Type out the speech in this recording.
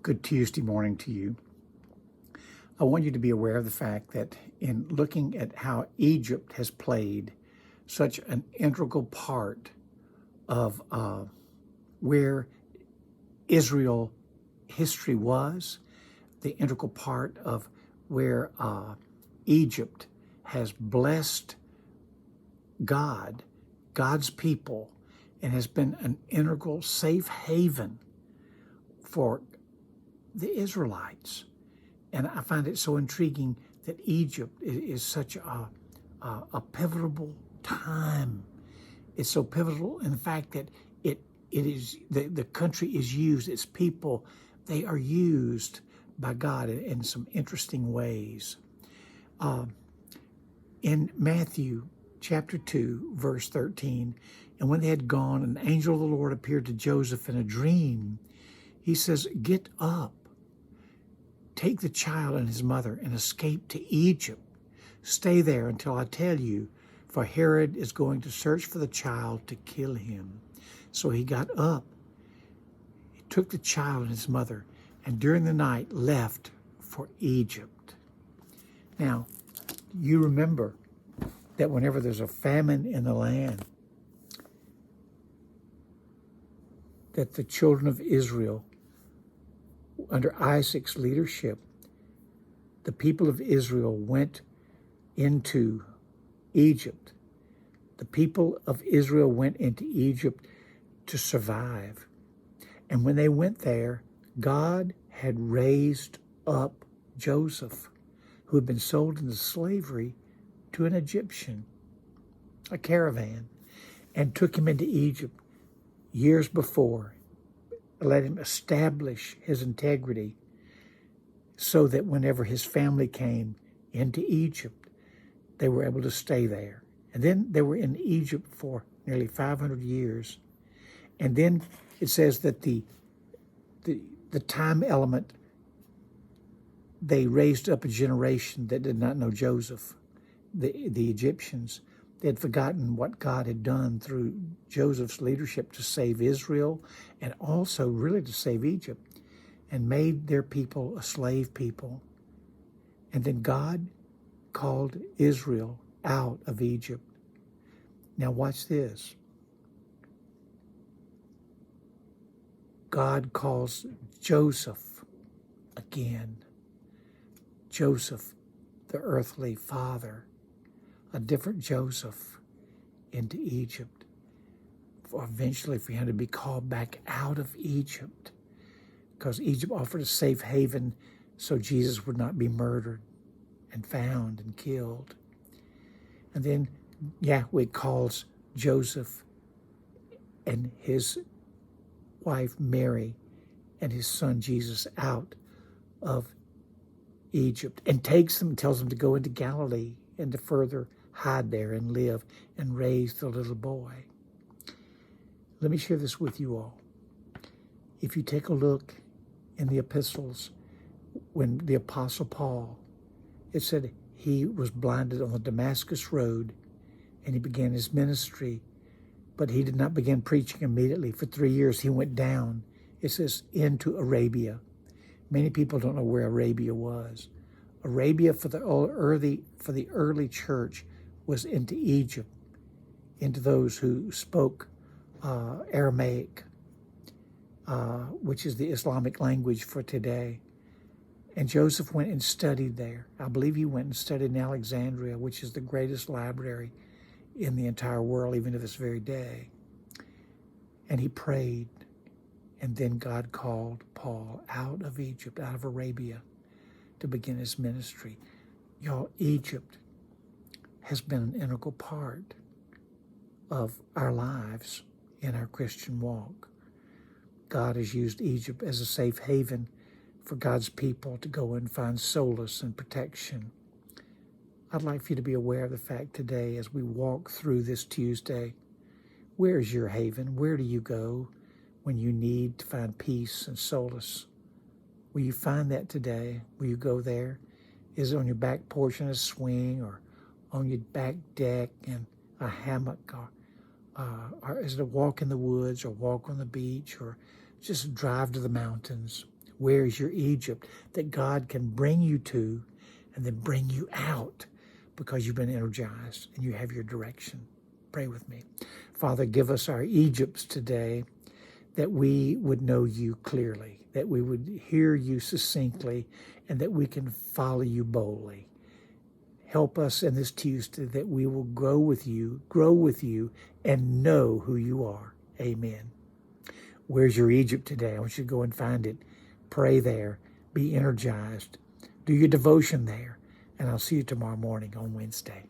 Good Tuesday morning to you. I want you to be aware of the fact that in looking at how Egypt has played such an integral part of where Israel history was, the integral part of where Egypt has blessed God's people, and has been an integral safe haven for the Israelites. And I find it so intriguing that Egypt is such a pivotal time. It's so pivotal in the fact that it is the country is used, its people, they are used by God in some interesting ways. In Matthew chapter 2, verse 13, and when they had gone, an angel of the Lord appeared to Joseph in a dream. He says, "Get up, take the child and his mother and escape to Egypt. Stay there until I tell you, for Herod is going to search for the child to kill him." So he got up, he took the child and his mother, and during the night left for Egypt. Now, you remember that whenever there's a famine in the land, that the children of Israel, under Isaac's leadership, the people of Israel went into Egypt. The people of Israel went into Egypt to survive. And when they went there, God had raised up Joseph, who had been sold into slavery to an Egyptian, a caravan, and took him into Egypt years before, let him establish his integrity so that whenever his family came into Egypt, they were able to stay there. And then they were in Egypt for nearly 500 years. And then it says that the time element, they raised up a generation that did not know Joseph, the Egyptians. They had forgotten what God had done through Joseph's leadership to save Israel and also really to save Egypt, and made their people a slave people. And then God called Israel out of Egypt. Now watch this. God calls Joseph again. Joseph, the earthly father, a different Joseph, into Egypt, eventually for him to be called back out of Egypt, because Egypt offered a safe haven so Jesus would not be murdered and found and killed. And then Yahweh calls Joseph and his wife Mary and his son Jesus out of Egypt and takes them and tells them to go into Galilee and to further hide there and live and raise the little boy. Let me share this with you all. If you take a look in the epistles, when the Apostle Paul, it said he was blinded on the Damascus road and he began his ministry, but he did not begin preaching immediately. For 3 years he went down, it says, into Arabia. Many people don't know where Arabia was. Arabia for the early church was into Egypt, into those who spoke Aramaic, which is the Islamic language for today. And Joseph went and studied there. I believe he went and studied in Alexandria, which is the greatest library in the entire world, even to this very day. And he prayed. And then God called Paul out of Egypt, out of Arabia, to begin his ministry. Y'all, Egypt has been an integral part of our lives in our Christian walk. God has used Egypt as a safe haven for God's people to go and find solace and protection. I'd like for you to be aware of the fact today, as we walk through this Tuesday, where is your haven? Where do you go when you need to find peace and solace? Will you find that today? Will you go there? Is it on your back porch in a swing, or on your back deck in a hammock, or is it a walk in the woods, or walk on the beach, or just drive to the mountains? Where is your Egypt that God can bring you to and then bring you out because you've been energized and you have your direction? Pray with me. Father, give us our Egypts today, that we would know you clearly, that we would hear you succinctly, and that we can follow you boldly. Help us in this Tuesday that we will grow with you, and know who you are. Amen. Where's your Egypt today? I want you to go and find it. Pray there. Be energized. Do your devotion there. And I'll see you tomorrow morning on Wednesday.